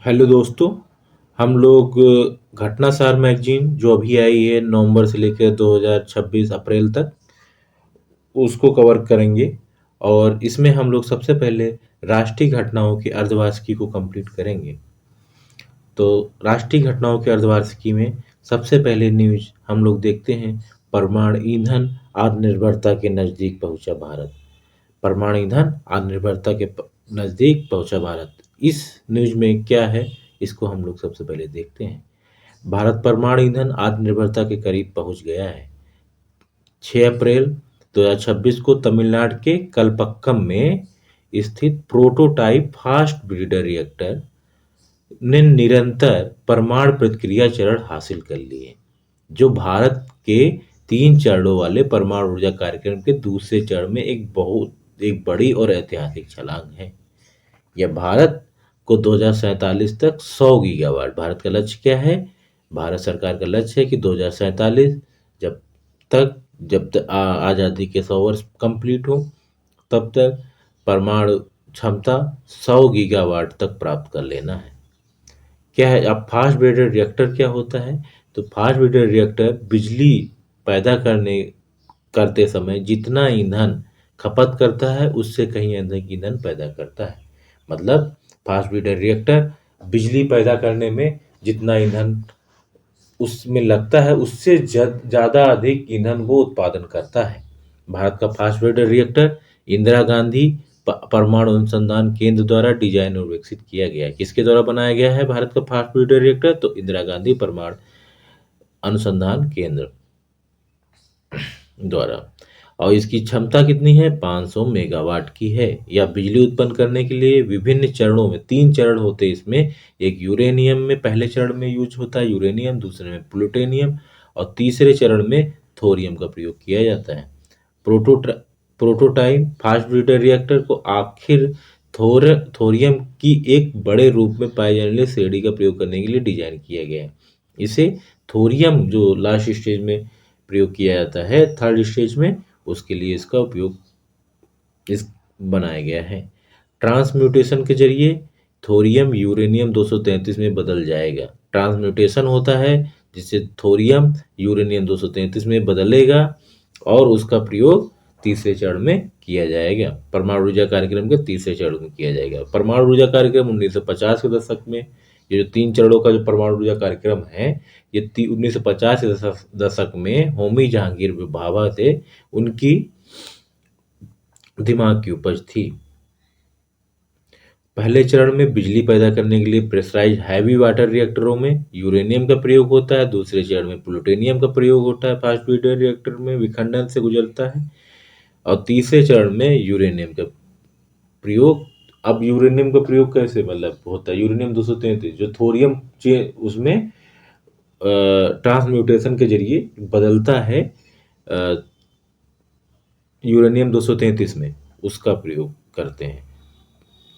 Hello दोस्तों। हम लोग घटनासार मैगजीन जो अभी आई है नवंबर से लेकर 2026 अप्रैल तक उसको कवर करेंगे। और इसमें हम लोग सबसे पहले राष्ट्रीय घटनाओं की अर्धवार्षिकी को कंप्लीट करेंगे। तो राष्ट्रीय घटनाओं के अर्धवार्षिकी में सबसे पहले न्यूज हम लोग देखते हैं। परमाणु ईंधन आत्मनिर्भरता के नज़दीक पहुंचा भारत। परमाणु ईंधन आत्मनिर्भरता के नज़दीक पहुंचा भारत। इस न्यूज में क्या है, इसको हम लोग सबसे पहले देखते हैं। भारत परमाणु ईंधन आत्मनिर्भरता के करीब पहुंच गया है। 6 अप्रैल 2026 को तमिलनाडु के कलपक्कम में स्थित प्रोटोटाइप फास्ट ब्रीडर रिएक्टर ने निरंतर परमाणु प्रतिक्रिया चरण हासिल कर लिए, जो भारत के 3 चरणों वाले परमाणु ऊर्जा कार्यक्रम के दूसरे चरण में एक बड़ी और ऐतिहासिक छलांग है। यह भारत को 2047 तक 100 गीगावाट, भारत का लक्ष्य क्या है? भारत सरकार का लक्ष्य है कि 2047 जब आज़ादी के 100 वर्ष कंप्लीट हो, तब तक परमाणु क्षमता 100 गीगावाट तक प्राप्त कर लेना है। क्या है अब फास्ट ब्रीडर रिएक्टर क्या होता है? तो फास्ट ब्रीडर रिएक्टर बिजली पैदा करते समय जितना ईंधन खपत करता है उससे कहीं अधिक ईंधन पैदा करता है। मतलब फास्ट ब्रीडर रिएक्टर बिजली पैदा करने में जितना ईंधन उसमें लगता है उससे ज़्यादा अधिक ईंधन वो उत्पादन करता है। भारत का fast breeder reactor Indira Gandhi परमाणु अनुसंधान केंद्र द्वारा डिजाइन और विकसित किया गया है। किसके द्वारा बनाया गया है भारत का फास्ट ब्रीडर रिएक्टर? तो इंदिरा गांधी परमाणु अनुसंधान केंद्र द्वारा। और इसकी क्षमता कितनी है? 500 मेगावाट की है। यह बिजली उत्पन्न करने के लिए विभिन्न चरणों में, 3 चरण होते हैं इसमें। एक यूरेनियम में पहले चरण में यूज होता है यूरेनियम, दूसरे में प्लूटोनियम और तीसरे चरण में थोरियम का प्रयोग किया जाता है। प्रोटोटाइप फास्ट ब्रीडर रिएक्टर को आखिर थोरियम की एक बड़े रूप में पाए जाने वाली श्रेणी का प्रयोग करने के लिए डिजाइन किया गया है। इसे थोरियम जो लास्ट स्टेज में प्रयोग किया जाता है, थर्ड स्टेज में, उसके लिए इसका उपयोग इस बनाया गया है। ट्रांसम्यूटेशन के जरिए थोरियम यूरेनियम 233 में बदल जाएगा। ट्रांसम्यूटेशन होता है जिससे थोरियम यूरेनियम 233 में बदलेगा और उसका प्रयोग तीसरे चरण में किया जाएगा। परमाणु ऊर्जा कार्यक्रम के तीसरे चरण में किया जाएगा। परमाणु ऊर्जा कार्यक्रम 1950 के दशक में, ये जो 3 चरणों का जो परमाणु ऊर्जा कार्यक्रम है, ये 1950 के दशक में होमी जहांगीर भाभा थे, उनकी दिमाग की उपज थी। पहले चरण में बिजली पैदा करने के लिए प्रेशराइज हैवी वाटर रिएक्टरों में यूरेनियम का प्रयोग होता है। दूसरे चरण में प्लूटोनियम का प्रयोग होता है। फास्ट ब्रीडर रिएक्टर में विखंडन से गुजरता है। और तीसरे चरण में यूरेनियम का प्रयोग। अब यूरेनियम का प्रयोग कैसे मतलब होता है? यूरेनियम 233 जो थोरियम उसमें ट्रांसम्यूटेशन के जरिए बदलता है यूरेनियम 233 में, उसका प्रयोग करते हैं,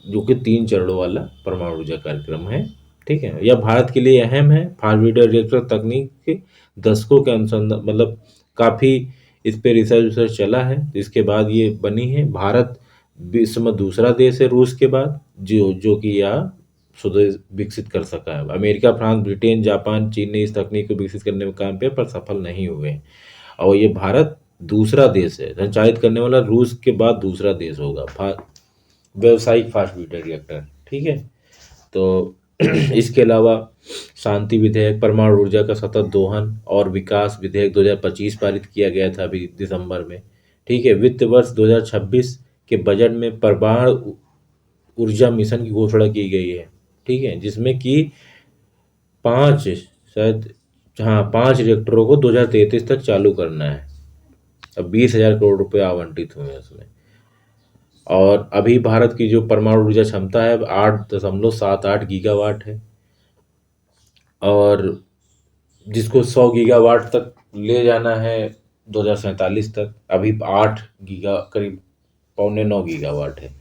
जो कि 3 चरणों वाला परमाणु ऊर्जा कार्यक्रम है। ठीक है, यह भारत के लिए अहम है। फास्ट ब्रीडर रिएक्टर तकनीक के दशकों के अनुसंधान, मतलब काफ़ी इस पे रिसर्च चला है, इसके बाद ये बनी है। भारत विश्व में दूसरा देश है रूस के बाद जो कि यह स्वदेश विकसित कर सका है। अमेरिका, फ्रांस, ब्रिटेन, जापान, चीन ने इस तकनीक को विकसित करने में काम किया पर सफल नहीं हुए हैं। और ये भारत दूसरा देश है, संचालित करने वाला रूस के बाद दूसरा देश होगा व्यावसायिक फास्ट ब्रीडर रिएक्टर। ठीक है, तो इसके अलावा शांति विधेयक, परमाणु ऊर्जा का सतत दोहन और विकास विधेयक 2025 पारित किया गया था अभी दिसंबर में। ठीक है, वित्त वर्ष 2026 के बजट में परमाणु ऊर्जा मिशन की घोषणा की गई है। ठीक है, जिसमें कि 5 शायद, हाँ, 5 रिएक्टरों को 2033 तक चालू करना है। अब 20,000 करोड़ रुपए आवंटित हुए हैं उसमें। और अभी भारत की जो परमाणु ऊर्जा क्षमता है 8.78 गीगावाट है, और जिसको 100 गीगावाट तक ले जाना है 2047 तक। अभी 8 गीगा, करीब 8.95 गीगावाट है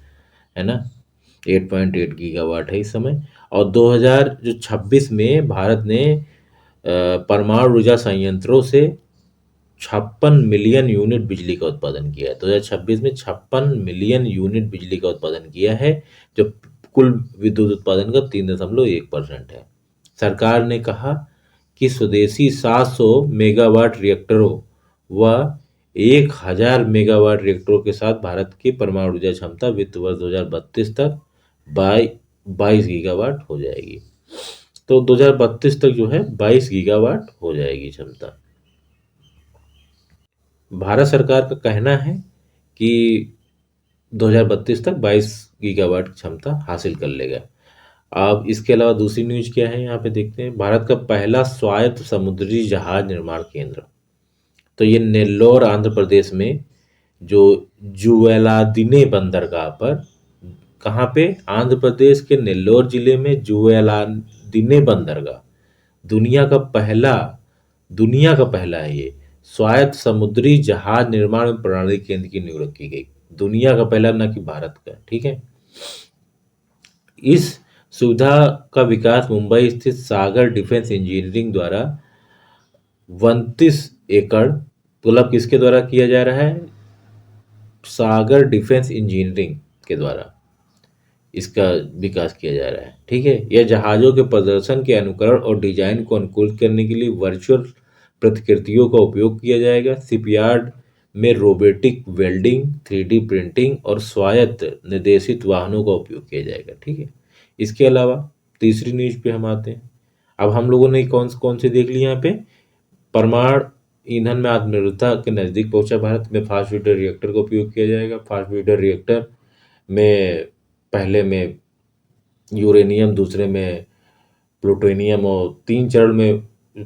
ना, 8.8 गीगावाट है इस समय। और 2026 में भारत ने परमाणु ऊर्जा संयंत्रों से 56 मिलियन यूनिट बिजली का उत्पादन किया है। 2026 में 56 मिलियन यूनिट बिजली का उत्पादन किया है, जो कुल विद्युत उत्पादन का 3.1% है। सरकार ने कहा कि स्वदेशी 700 मेगावाट रिएक्टरों व 1000 मेगावाट रिएक्टरों के साथ भारत की परमाणु ऊर्जा क्षमता वित्त वर्ष 2032 तक बाई 22 गीगावाट हो जाएगी। तो 2032 तक जो है 22 गीगावाट हो जाएगी क्षमता। भारत सरकार का कहना है कि 2032 तक 22 गीगावाट क्षमता हासिल कर लेगा। अब इसके अलावा दूसरी न्यूज क्या है यहाँ पे देखते हैं। भारत का पहला स्वायत्त समुद्री जहाज निर्माण केंद्र, तो ये नेल्लोर आंध्र प्रदेश में जो जुवेलादिने बंदरगाह पर, कहाँ पे, आंध्र प्रदेश के नेल्लोर जिले में जुवेलादिने बंदरगाह दुनिया का पहला है ये स्वायत्त समुद्री जहाज निर्माण प्रणाली केंद्र की नियुक्ति की गई। दुनिया का पहला, ना कि भारत का, ठीक है। इस सुविधा का विकास मुंबई स्थित सागर डिफेंस इंजीनियरिंग द्वारा 32 एकड़, मतलब किसके द्वारा किया जा रहा है, सागर डिफेंस इंजीनियरिंग के द्वारा इसका विकास किया जा रहा है, ठीक है। यह जहाज़ों के प्रदर्शन के अनुकरण और डिजाइन को अनुकूलित करने के लिए वर्चुअल प्रतिकृतियों का उपयोग किया जाएगा। शिपयार्ड में रोबोटिक वेल्डिंग, 3D प्रिंटिंग और स्वायत्त निर्देशित वाहनों का उपयोग किया जाएगा, ठीक है। इसके अलावा तीसरी न्यूज पे हम आते हैं। अब हम लोगों ने कौन कौन से देख लिए यहाँ पे, परमाणु ईंधन में आत्मनिर्भरता के नज़दीक पहुंचा भारत में फास्ट ब्रीडर रिएक्टर का उपयोग किया जाएगा। फास्ट ब्रीडर रिएक्टर में पहले में यूरेनियम, दूसरे में प्लूटोनियम और 3 चरण में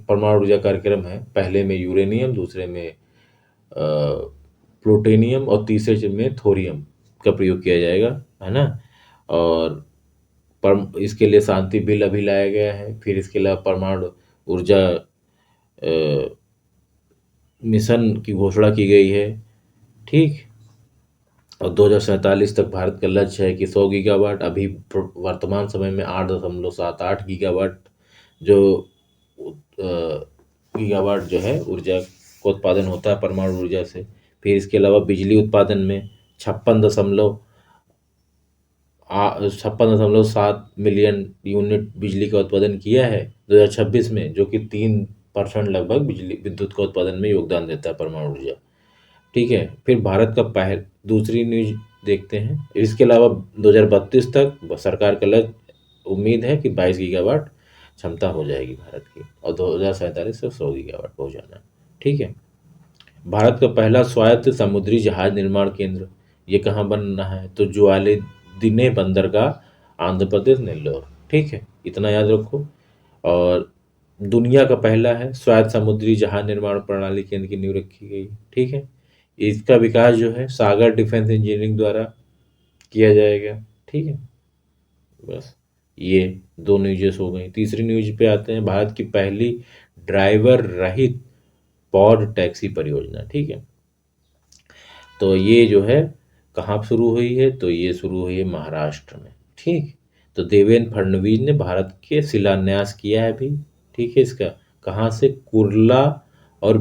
परमाणु ऊर्जा कार्यक्रम है। पहले में यूरेनियम, दूसरे में प्लूटोनियम और तीसरे चरण में थोरियम का प्रयोग किया जाएगा, है ना। और इसके लिए शांति बिल अभी लाया गया है। फिर इसके अलावा परमाणु ऊर्जा मिशन की घोषणा की गई है, ठीक। और 2047 तक भारत का लक्ष्य है कि 100 गीगावाट। अभी वर्तमान समय में 8.78 गीगावाट जो गीगावाट जो है ऊर्जा का उत्पादन होता है परमाणु ऊर्जा से। फिर इसके अलावा बिजली उत्पादन में 56.7 मिलियन यूनिट बिजली का उत्पादन किया है 2026 में, जो कि 3% लगभग बिजली विद्युत का उत्पादन में योगदान देता है परमाणु ऊर्जा, ठीक है। फिर भारत का दूसरी न्यूज देखते हैं। इसके अलावा 2032 तक सरकार का लक्ष्य, उम्मीद है कि 22 गीगावाट क्षमता हो जाएगी भारत की, और 2047 से 100 गीगावाट पहुंचाना, ठीक है। भारत का पहला स्वायत्त समुद्री जहाज निर्माण केंद्र, ये कहाँ बनना है, तो जुवालिदिने बंदरगाह, आंध्र प्रदेश, नेल्लोर, ठीक है। इतना याद रखो। और दुनिया का पहला है स्वायत्त समुद्री जहाज निर्माण प्रणाली केंद्र की नींव रखी गई, ठीक है। इसका विकास जो है सागर डिफेंस इंजीनियरिंग द्वारा किया जाएगा, ठीक है। बस ये 2 न्यूज़ेस हो गई। तीसरी न्यूज पे आते हैं। भारत की पहली ड्राइवर रहित पॉड टैक्सी परियोजना, ठीक है। तो ये जो है कहाँ शुरू हुई है, तो ये शुरू हुई है महाराष्ट्र में, ठीक। तो देवेंद्र फडणवीस ने भारत के शिलान्यास किया है अभी, ठीक है। इसका कहाँ से, कुर्ला और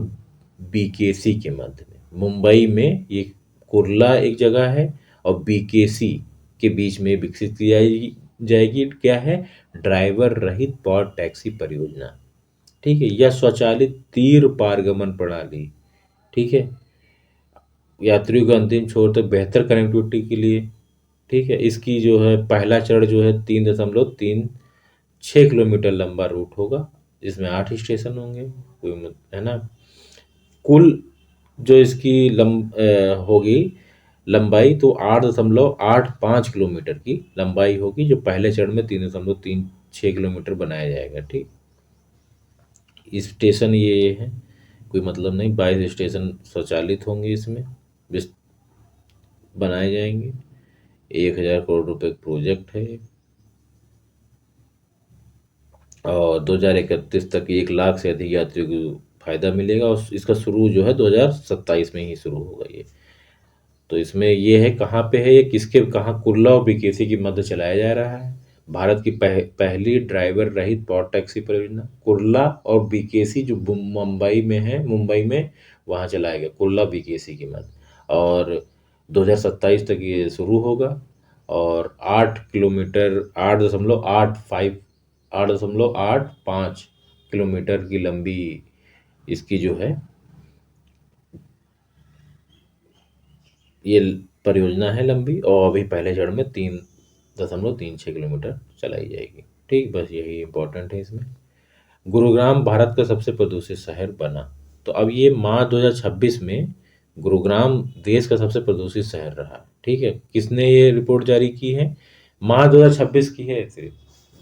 बीकेसी के मध्य में, मुंबई में ये कुर्ला एक जगह है और बीकेसी के बीच में विकसित की जाएगी। क्या है, ड्राइवर रहित पॉड टैक्सी परियोजना, ठीक है। यह स्वचालित तीर पारगमन प्रणाली, ठीक है, यात्रियों के अंतिम छोर तक बेहतर कनेक्टिविटी के लिए, ठीक है। इसकी जो है पहला चरण जो है 3.36 किलोमीटर लंबा रूट होगा। इसमें 8 स्टेशन होंगे, है ना। कुल जो इसकी होगी लंबाई, तो 8.85 किलोमीटर की लंबाई होगी, जो पहले चरण में 3.36 किलोमीटर बनाया जाएगा, ठीक। स्टेशन ये है, कोई मतलब नहीं, 22 स्टेशन स्वचालित होंगे, इसमें बनाए जाएंगे। 1000 करोड़ रुपए का प्रोजेक्ट है और 2031 तक 1 लाख से अधिक यात्रियों को फायदा मिलेगा। और इसका शुरू जो है 2027 में ही शुरू होगा ये। तो इसमें ये है कहाँ पे है, ये किसके, कहाँ, कुर्ला और बीकेसी के मध्य चलाया जा रहा है। भारत की पहली ड्राइवर रहित पॉड टैक्सी परियोजना कुर्ला और बीकेसी जो मुंबई में है, मुंबई में वहाँ चलाएगा, कुर्ला बीकेसी के मध्य। और 2027 तक ये शुरू होगा और 8 किलोमीटर 8.85 की लंबी इसकी जो है ये परियोजना है लंबी, और अभी पहले चरण में 3.36 किलोमीटर चलाई जाएगी। ठीक, बस यही इम्पोर्टेंट है इसमें। गुरुग्राम भारत का सबसे प्रदूषित शहर बना। तो अब ये मार्च 2026 में गुरुग्राम देश का सबसे प्रदूषित शहर रहा। ठीक है, किसने ये रिपोर्ट जारी की है? मार्च 2026 की है, सिर्फ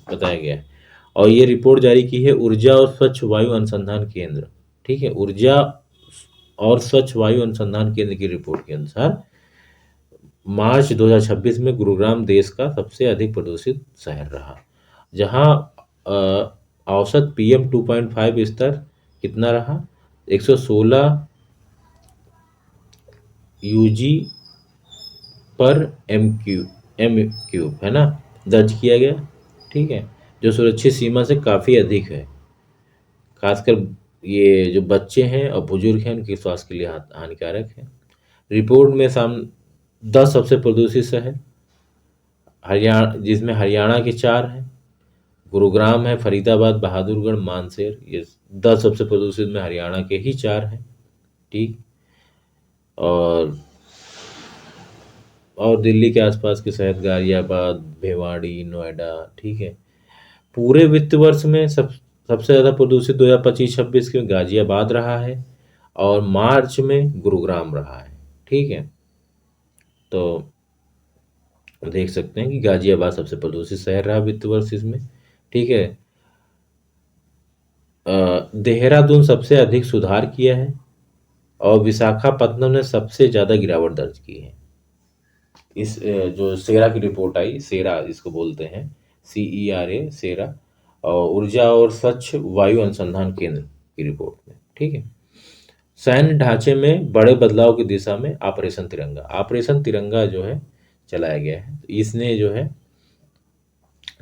बताया गया है। और ये रिपोर्ट जारी की है ऊर्जा और स्वच्छ वायु अनुसंधान केंद्र। ठीक है, ऊर्जा और स्वच्छ वायु अनुसंधान केंद्र की रिपोर्ट के अनुसार मार्च 2026 में गुरुग्राम देश का सबसे अधिक प्रदूषित शहर रहा, जहां औसत PM 2.5 स्तर कितना रहा? 116 UG पर एम क्यूब है ना, दर्ज किया गया। ठीक है, जो सुरक्षित सीमा से काफ़ी अधिक है। खासकर ये जो बच्चे हैं और बुजुर्ग हैं उनके स्वास्थ्य के लिए हानिकारक है। रिपोर्ट में 10 सबसे प्रदूषित शहर हरियाणा, जिसमें हरियाणा के 4 हैं, गुरुग्राम है, फरीदाबाद, बहादुरगढ़, मानसेर। ये 10 सबसे प्रदूषित में हरियाणा के ही 4 हैं। ठीक, और दिल्ली के आसपास के शहर गाजियाबाद, भिवाड़ी, नोएडा। ठीक है, पूरे वित्त वर्ष में सबसे ज़्यादा प्रदूषित 2025-26 में गाजियाबाद रहा है, और मार्च में गुरुग्राम रहा है। ठीक है, तो देख सकते हैं कि गाजियाबाद सबसे प्रदूषित शहर रहा वित्त वर्ष इसमें। ठीक है, देहरादून सबसे अधिक सुधार किया है, और विशाखापत्तनम ने सबसे ज़्यादा गिरावट दर्ज की है। इस जो सेरा की रिपोर्ट आई, सेरा इसको बोलते हैं, CERA, सेरा, और ऊर्जा और स्वच्छ वायु अनुसंधान केंद्र की रिपोर्ट में। ठीक है, सैन्य ढांचे में बड़े बदलाव की दिशा में ऑपरेशन तिरंगा जो है चलाया गया है। इसने जो है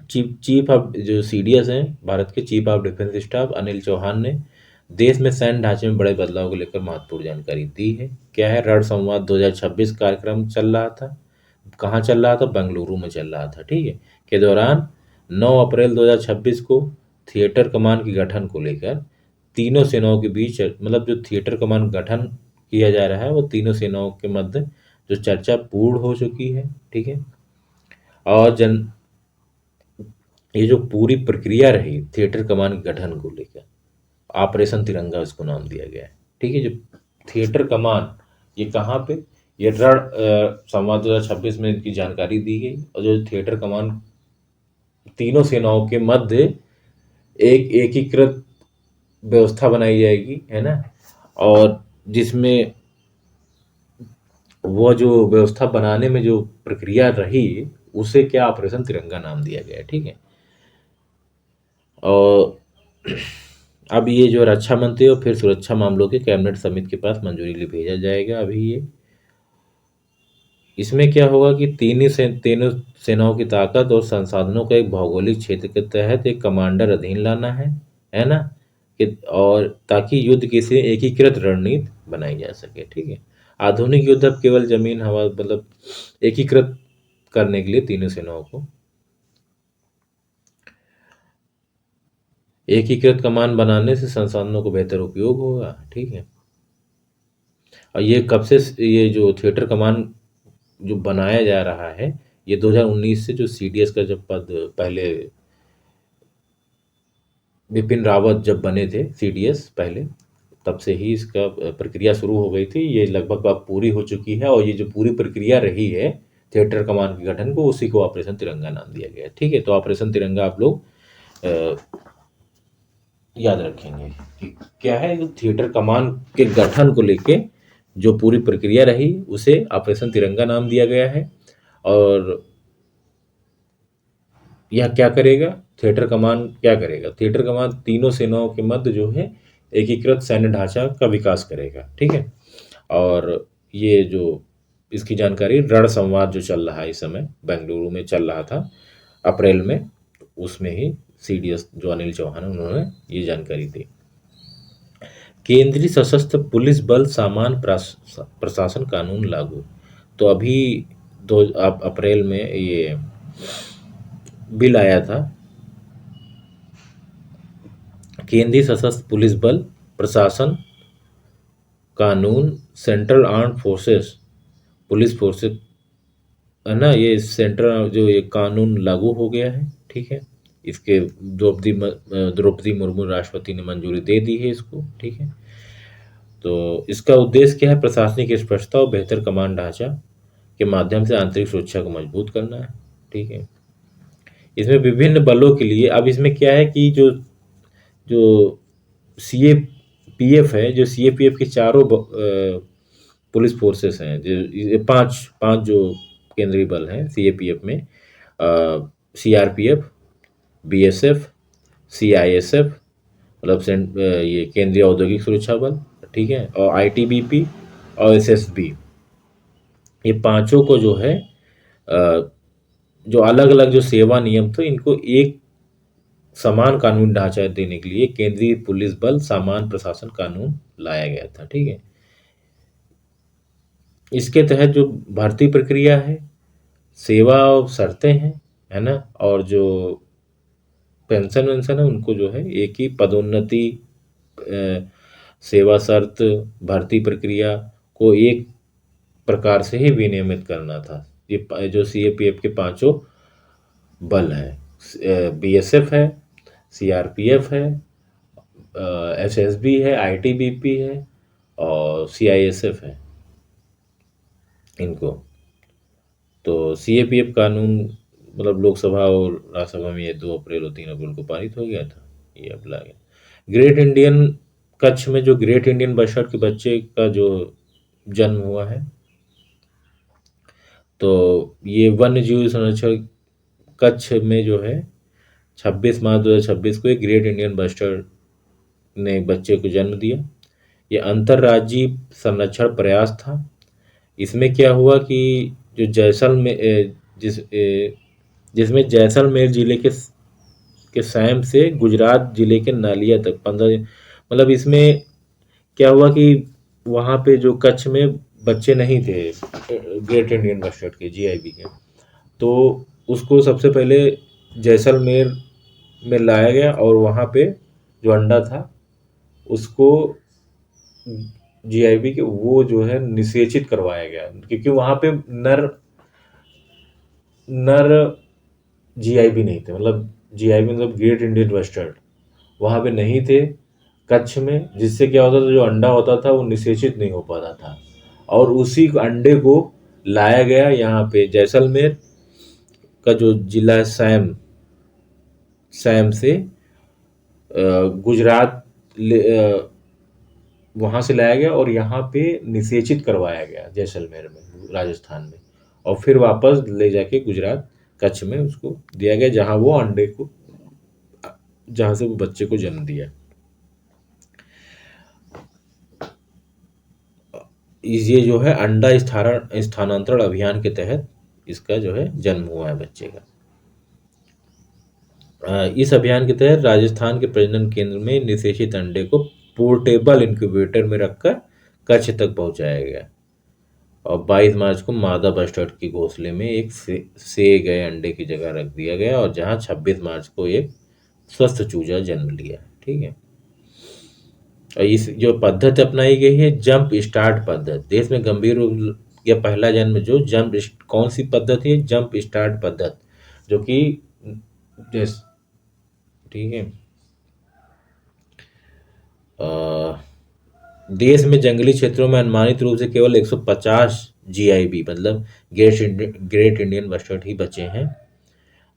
चीफ ऑफ जो CDS हैं, भारत के chief of defence staff Anil Chauhan ने देश में सैन्य ढांचे में बड़े बदलाव को लेकर महत्वपूर्ण जानकारी दी है। क्या है? रण संवाद 2026 कार्यक्रम चल रहा था। कहाँ चल रहा था? बेंगलुरु में चल रहा था। ठीक है, के दौरान 9 अप्रैल 2026 को थिएटर कमान के गठन को लेकर तीनों सेनाओं के बीच, मतलब जो थिएटर कमान गठन किया जा रहा है वो तीनों सेनाओं के मध्य जो चर्चा पूर्ण हो चुकी है। ठीक है, और ये जो पूरी प्रक्रिया रही थिएटर कमान के गठन को लेकर, ऑपरेशन तिरंगा इसको नाम दिया गया है। ठीक है, जो थिएटर कमान ये कहाँ पे, ये रण संवाद 2026 में इनकी जानकारी दी गई। और जो थिएटर कमान तीनों सेनाओं के मध्य एक एकीकृत व्यवस्था बनाई जाएगी, है ना, और जिसमें वो जो व्यवस्था बनाने में जो प्रक्रिया रही उसे क्या ऑपरेशन तिरंगा नाम दिया गया है। ठीक है, और अब ये जो रक्षा मंत्री और फिर सुरक्षा मामलों के कैबिनेट समिति के पास मंजूरी के लिए भेजा जाएगा। अभी ये इसमें क्या होगा कि तीनों सेनाओं की ताकत और संसाधनों का एक भौगोलिक क्षेत्र के तहत एक कमांडर अधीन लाना है ना, कि और ताकि युद्ध की से एकीकृत रणनीति बनाई जा सके। ठीक है, आधुनिक युद्ध अब केवल जमीन हवा, मतलब एकीकृत करने के लिए तीनों सेनाओं को एकीकृत कमान बनाने से संसाधनों को बेहतर उपयोग होगा। ठीक है, और ये कब से ये जो थिएटर कमान जो बनाया जा रहा है, ये 2019 से जो CDS का जब पद पहले बिपिन रावत जब बने थे CDS पहले, तब से ही इसका प्रक्रिया शुरू हो गई थी। ये लगभग अब पूरी हो चुकी है, और ये जो पूरी प्रक्रिया रही है थिएटर कमान के गठन को, उसी को ऑपरेशन तिरंगा नाम दिया गया है। ठीक है, तो ऑपरेशन तिरंगा आप लोग याद रखेंगे कि क्या है, जो थिएटर कमान के गठन को लेके जो पूरी प्रक्रिया रही उसे ऑपरेशन तिरंगा नाम दिया गया है। और यह क्या करेगा? थिएटर कमान क्या करेगा? थिएटर कमान तीनों सेनाओं के मध्य जो है एकीकृत सैन्य ढांचा का विकास करेगा। ठीक है, और ये जो इसकी जानकारी रण संवाद जो चल रहा है इस समय बेंगलुरु में चल रहा था अप्रैल में, उसमें ही CDS जो अनिल चौहान उन्होंने ये जानकारी दी। केंद्रीय सशस्त्र पुलिस बल सामान्य प्रशासन कानून लागू। तो अभी दो अप्रैल में ये बिल आया था, केंद्रीय सशस्त्र पुलिस बल प्रशासन कानून central armed forces police forces है ना, ये सेंट्रल जो ये कानून लागू हो गया है। ठीक है, इसके द्रौपदी मुर्मू राष्ट्रपति ने मंजूरी दे दी है इसको। ठीक है, तो इसका उद्देश्य क्या है? प्रशासनिक स्पष्टता और बेहतर कमांड ढांचा के माध्यम से आंतरिक सुरक्षा को मजबूत करना है। ठीक है, इसमें विभिन्न बलों के लिए अब इसमें क्या है कि जो जो सीएपीएफ है, जो सीएपीएफ के चारों पुलिस फोर्सेस हैं, जो ये पांच पांच जो केंद्रीय बल हैं सीएपीएफ में, सीआरपीएफ, बीएसएफ, सीआईएसएफ मतलब ये केंद्रीय औद्योगिक सुरक्षा बल, ठीक है, और आईटीबीपी और एसएसबी, ये पांचों को जो है जो अलग अलग जो सेवा नियम थे इनको एक समान कानून ढांचा देने के लिए केंद्रीय पुलिस बल सामान्य प्रशासन कानून लाया गया था। ठीक है, इसके तहत जो भर्ती प्रक्रिया है, सेवा और शर्तें हैं, है ना, और जो पेंशन वेंशन है उनको जो है एक ही पदोन्नति, सेवा शर्त, भर्ती प्रक्रिया को एक प्रकार से ही विनियमित करना था। ये जो सीएपीएफ के पांचों बल हैं, बीएसएफ है, सीआरपीएफ है, एसएसबी है, आईटीबीपी है और सीआईएसएफ है, इनको तो सीएपीएफ कानून मतलब लोकसभा और राज्यसभा में ये 2 अप्रैल और 3 अप्रैल को पारित हो गया था, ये अब ला गया। ग्रेट इंडियन कच्छ में जो ग्रेट इंडियन बस्टर्ड के बच्चे का जो जन्म हुआ है, तो ये वन्य जीव संरक्षण कच्छ में जो है 26 मार्च 2026 को एक ग्रेट इंडियन बस्टर्ड ने एक बच्चे को जन्म दिया। ये अंतर्राज्यीय संरक्षण प्रयास था। इसमें क्या हुआ कि जो जैसलमेर जिसमें जैसलमेर जिले के सैम से गुजरात जिले के नालिया तक 15, मतलब इसमें क्या हुआ कि वहाँ पे जो कच्छ में बच्चे नहीं थे ग्रेट इंडियन बस्टर्ड के, जीआईबी के, तो उसको सबसे पहले जैसलमेर में लाया गया और वहाँ पे जो अंडा था उसको जीआईबी के वो जो है निषेचित करवाया गया, क्योंकि वहाँ पे नर जीआईबी नहीं थे, मतलब जीआईबी मतलब ग्रेट इंडियन बस्टर्ड वहाँ पे नहीं थे कच्छ में, जिससे क्या होता था जो अंडा होता था वो निषेचित नहीं हो पाता था और उसी अंडे को लाया गया यहाँ पे जैसलमेर का जो जिला है सैम से गुजरात वहाँ से लाया गया और यहाँ पे निषेचित करवाया गया जैसलमेर में, राजस्थान में, और फिर वापस ले जाके गुजरात कच्छ में उसको दिया गया जहाँ वो अंडे को, जहाँ से वो बच्चे को जन्म दिया। ये जो है अंडा स्थानांतरण अभियान के तहत इसका जो है जन्म हुआ है बच्चे का। इस अभियान के तहत राजस्थान के प्रजनन केंद्र में निषेचित अंडे को पोर्टेबल इंक्यूबेटर में रखकर कच्छ तक पहुंचाया गया और 22 मार्च को मादा बस्टर्ड की घोंसले में एक से गए अंडे की जगह रख दिया गया और जहां 26 मार्च को एक स्वस्थ चूजा जन्म लिया। ठीक है, और इस जो पद्धति अपनाई गई है जंप स्टार्ट पद्धति, देश में गंभीर रूप या पहला जन्म जो कौन सी पद्धति है? जंप स्टार्ट पद्धति, जो कि ठीक है, देश में जंगली क्षेत्रों में अनुमानित रूप से केवल 150 जीआईबी मतलब ग्रेट इंडियन बस्टर्ड ही बचे हैं,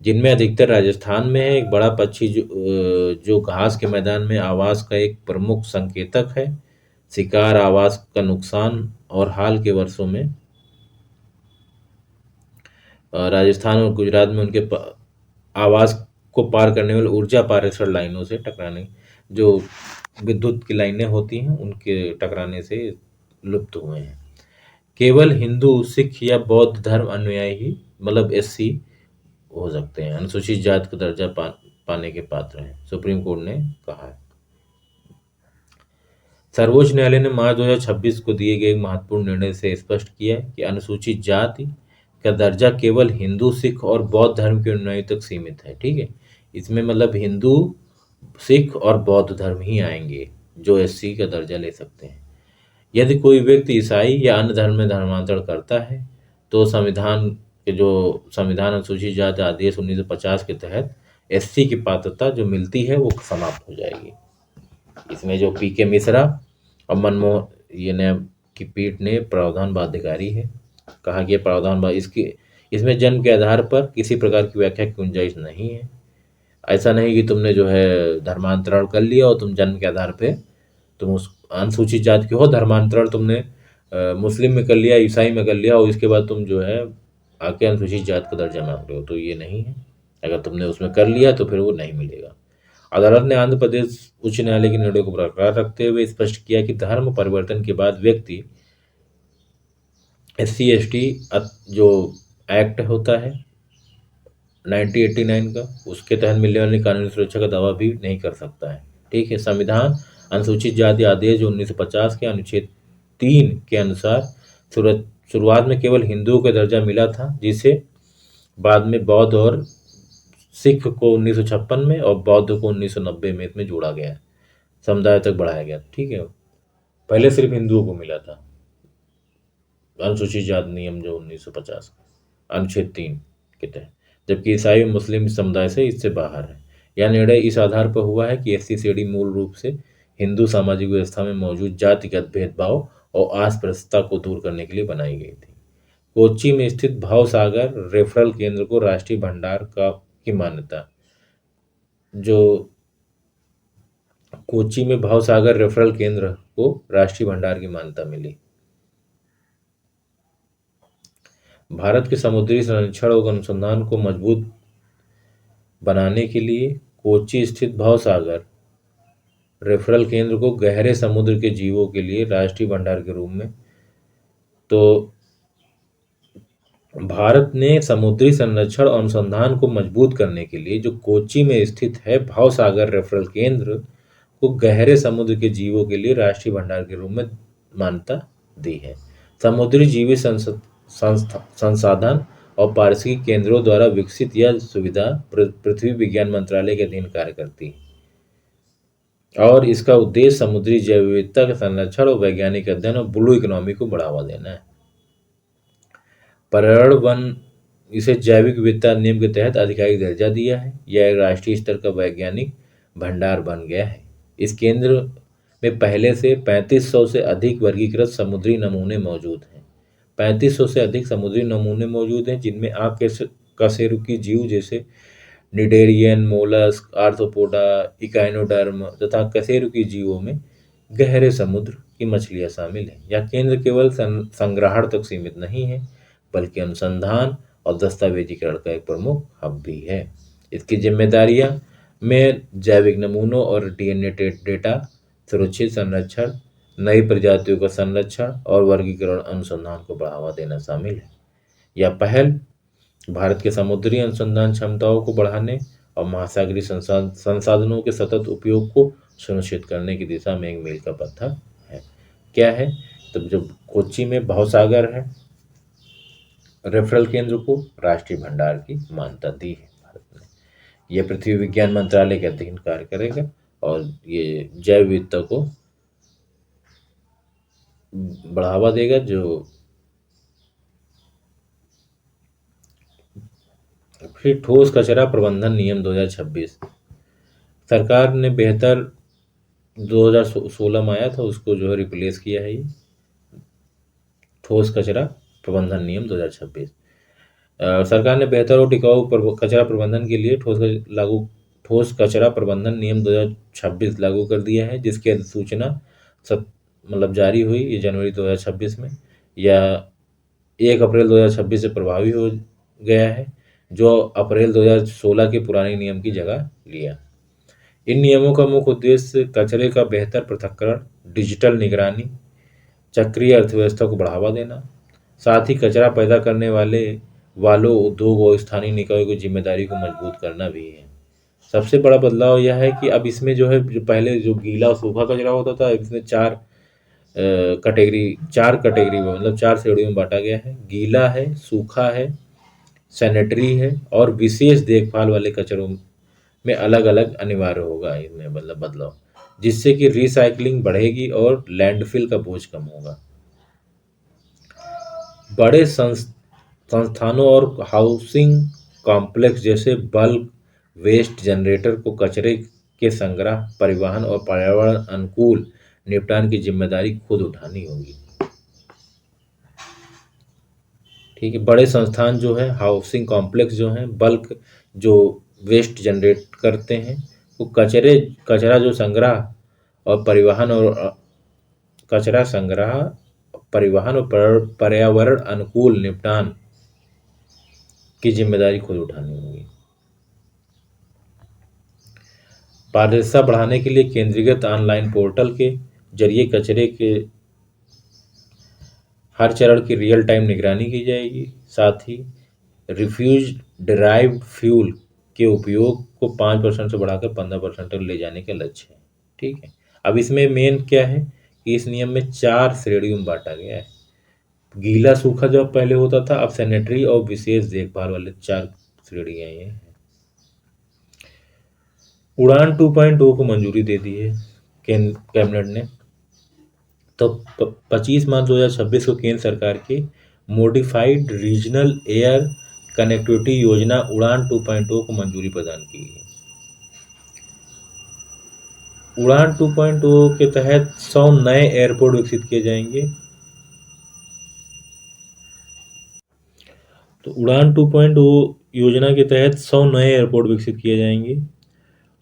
जिनमें अधिकतर राजस्थान में है। एक बड़ा पक्षी जो घास के मैदान में आवास का एक प्रमुख संकेतक है। शिकार, आवास का नुकसान और हाल के वर्षों में राजस्थान और गुजरात में उनके आवास को पार करने वाले ऊर्जा पारेषण लाइनों से टकराने, जो विद्युत की लाइनें होती हैं उनके टकराने से लुप्त हुए हैं। केवल हिंदू, सिख या बौद्ध धर्म अनुयायी ही मतलब एससी हो सकते हैं, अनुसूचित जाति का दर्जा पाने के पात्र हैं, सुप्रीम कोर्ट ने कहा है। सर्वोच्च न्यायालय ने मार्च 2026 को दिए गए महत्वपूर्ण निर्णय से स्पष्ट किया है कि अनुसूचित जाति का दर्जा केवल हिंदू, सिख और बौद्ध धर्म के अनुयायी तक सीमित है। ठीक है, इसमें मतलब हिंदू, सिख और बौद्ध धर्म ही आएंगे जो एससी का दर्जा ले सकते हैं। यदि कोई व्यक्ति ईसाई या अन्य धर्म में धर्मांतरण करता है तो संविधान अनुसूचित जाति आदेश 1950 के तहत एससी की पात्रता जो मिलती है वो समाप्त हो जाएगी। इसमें जो पीके मिश्रा और मनमोहन ये ने की पीठ ने प्रावधान बाध्यकारी है, कहा कि प्रावधान इसमें जन्म के आधार पर किसी प्रकार की व्याख्या की गुंजाइश नहीं है। ऐसा नहीं कि तुमने जो है धर्मांतरण कर लिया और तुम जन्म के आधार पे तुम उस अनुसूचित जाति के हो, धर्मांतरण तुमने मुस्लिम में कर लिया, ईसाई में कर लिया और इसके बाद तुम जो है आके अनुसूचित जाति का दर्जा मांग रहे हो, तो ये नहीं है। अगर तुमने उसमें कर लिया तो फिर वो नहीं मिलेगा। अदालत ने आंध्र प्रदेश उच्च न्यायालय के निर्णय को बरकरार रखते हुए स्पष्ट किया कि धर्म परिवर्तन के बाद व्यक्ति SC/ST जो एक्ट होता है 1989 का, उसके तहत मिलने वाली कानूनी सुरक्षा का दावा भी नहीं कर सकता है। ठीक है, संविधान अनुसूचित जाति आदेश जो 1950 के अनुच्छेद 3 के अनुसार शुरुआत में केवल हिंदुओं का दर्जा मिला था, जिसे बाद में बौद्ध और सिख को 1956 में और बौद्ध को 1990 में इसमें जोड़ा गया, समुदाय तक बढ़ाया गया। ठीक है, पहले सिर्फ हिंदुओं को मिला था अनुसूचित जाति नियम जो 1950 अनुच्छेद 3 के तहत, जबकि ईसाई मुस्लिम समुदाय से इससे बाहर है। यह निर्णय इस आधार पर हुआ है कि SC/ST मूल रूप से हिंदू सामाजिक व्यवस्था में मौजूद जातिगत भेदभाव और अस्पृश्यता को दूर करने के लिए बनाई गई थी। कोच्चि में स्थित भावसागर रेफरल केंद्र को राष्ट्रीय भंडार की मान्यता, जो कोच्चि में भावसागर रेफरल केंद्र को राष्ट्रीय भंडार की मान्यता मिली। भारत के समुद्री संरक्षण और अनुसंधान को मजबूत बनाने के लिए कोच्चि स्थित भावसागर रेफरल केंद्र को गहरे समुद्र के जीवों के लिए राष्ट्रीय भंडार के रूप में, तो भारत ने समुद्री संरक्षण और अनुसंधान को मजबूत करने के लिए जो कोच्चि में स्थित है भावसागर रेफरल केंद्र को गहरे समुद्र के जीवों के लिए राष्ट्रीय भंडार के रूप में मान्यता दी है। समुद्री जीवी संसाधन और पारिस्थितिक केंद्रों द्वारा विकसित यह सुविधा पृथ्वी विज्ञान मंत्रालय के अधीन कार्य करती है और इसका उद्देश्य समुद्री जैव विविधता का संरक्षण और वैज्ञानिक अध्ययन और ब्लू इकोनॉमी को बढ़ावा देना है। पर्यावरण वन इसे जैविक विविधता नियम के तहत आधिकारिक दर्जा दिया है। यह एक राष्ट्रीय स्तर का वैज्ञानिक भंडार बन गया है। इस केंद्र में पहले से 3500 से अधिक वर्गीकृत समुद्री नमूने मौजूद हैं। 3500 से अधिक समुद्री नमूने मौजूद हैं, जिनमें कशेरुकी जीव जैसे निडेरियन, मोलस्क, आर्थ्रोपोडा, इकाइनोडर्म तथा कशेरुकी जीवों में गहरे समुद्र की मछलियां शामिल हैं। यह केंद्र केवल संग्रहण तक सीमित नहीं है, बल्कि अनुसंधान और दस्तावेजीकरण का एक प्रमुख हब भी है। इसकी जिम्मेदारियां में जैविक नमूनों और DNA डेटा सुरक्षित संरक्षण, नई प्रजातियों का संरक्षण और वर्गीकरण अनुसंधान को बढ़ावा देना शामिल है। यह पहल भारत के समुद्री अनुसंधान क्षमताओं को बढ़ाने और महासागरीय संसाधनों के सतत उपयोग को सुनिश्चित करने की दिशा में एक मील का पत्थर है। क्या है? तो जब कोच्चि में भावसागर है रेफरल केंद्र को राष्ट्रीय भंडार की मान्यता दी है भारत ने। यह पृथ्वी विज्ञान मंत्रालय के अधीन कार्य करेगा और ये जैव विविधता को बढ़ावा देगा। जो फिर ठोस कचरा प्रबंधन नियम 2026 सरकार ने बेहतर 2016 में आया था, उसको जो है रिप्लेस किया है। ये ठोस कचरा प्रबंधन नियम 2026 सरकार ने बेहतर और टिकाऊ कचरा प्रबंधन के लिए ठोस कचरा प्रबंधन नियम 2026 लागू कर दिया है, जिसकी अधिसूचना जारी हुई ये जनवरी 2026 में। यह 1 अप्रैल 2026 से प्रभावी हो गया है, जो अप्रैल 2016 के पुराने नियम की जगह लिया। इन नियमों का मुख्य उद्देश्य कचरे का बेहतर पृथक्करण, डिजिटल निगरानी, चक्रीय अर्थव्यवस्था को बढ़ावा देना, साथ ही कचरा पैदा करने वालों उद्योग और स्थानीय निकायों की जिम्मेदारी को मजबूत करना भी है। सबसे बड़ा बदलाव यह है कि अब इसमें जो है, जो पहले जो गीला और सूखा कचरा होता था, इसमें 4 कैटेगरी, 4 कैटेगरी में, मतलब 4 श्रेणियों में बांटा गया है। गीला है, सूखा है, सैनिटरी है और विशेष देखभाल वाले कचरों में अलग अलग अनिवार्य होगा इनमें मतलब बदलाव, जिससे कि रिसाइकलिंग बढ़ेगी और लैंडफिल का बोझ कम होगा। बड़े संस्थानों और हाउसिंग कॉम्प्लेक्स जैसे बल्क वेस्ट जनरेटर को कचरे के संग्रह, परिवहन और पर्यावरण अनुकूल निपटान की जिम्मेदारी खुद उठानी होगी। ठीक है, बड़े संस्थान जो है, हाउसिंग कॉम्प्लेक्स जो हैं, बल्क जो वेस्ट जनरेट करते हैं, वो कचरा जो संग्रह और परिवहन और कचरा संग्रह, परिवहन और पर्यावरण अनुकूल निपटान की जिम्मेदारी खुद उठानी होगी। पारदर्शिता बढ़ाने के लिए केंद्रीकृत ऑनलाइन पोर्टल के जरिए कचरे के हर चरण की रियल टाइम निगरानी की जाएगी। साथ ही रिफ्यूज डिराइव्ड फ्यूल के उपयोग को 5% से बढ़ाकर 15% तक ले जाने का लक्ष्य है। ठीक है, अब इसमें मेन क्या है कि इस नियम में 4 श्रेणियों में बांटा गया है। गीला सूखा जो पहले होता था, अब सैनिटरी और विशेष देखभाल वाले 4 श्रेणियां ये हैं। उड़ान 2.0 को मंजूरी दे दी है कैबिनेट ने। तो 25 मार्च 2026 को केंद्र सरकार की मॉडिफाइड रीजनल एयर कनेक्टिविटी योजना उड़ान 2.0 को मंजूरी प्रदान की है। उड़ान 2.0 के तहत 100 नए एयरपोर्ट विकसित किए जाएंगे। तो उड़ान 2.0 योजना के तहत 100 नए एयरपोर्ट विकसित किए जाएंगे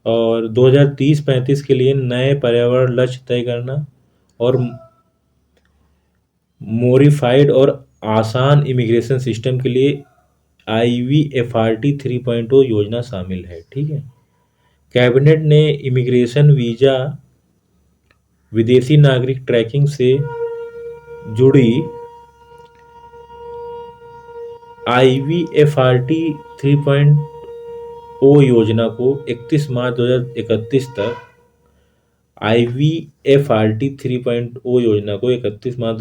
और 2030-35 के लिए नए पर्यावरण लक्ष्य तय करना और मोडिफाइड और आसान इमिग्रेशन सिस्टम के लिए IVFRT 3.0 योजना शामिल है। ठीक है, कैबिनेट ने इमिग्रेशन वीजा, विदेशी नागरिक ट्रैकिंग से जुड़ी IVFRT 3.0 योजना को 31 मार्च 2031 तक IVFRT 3.0 योजना को 31 मार्च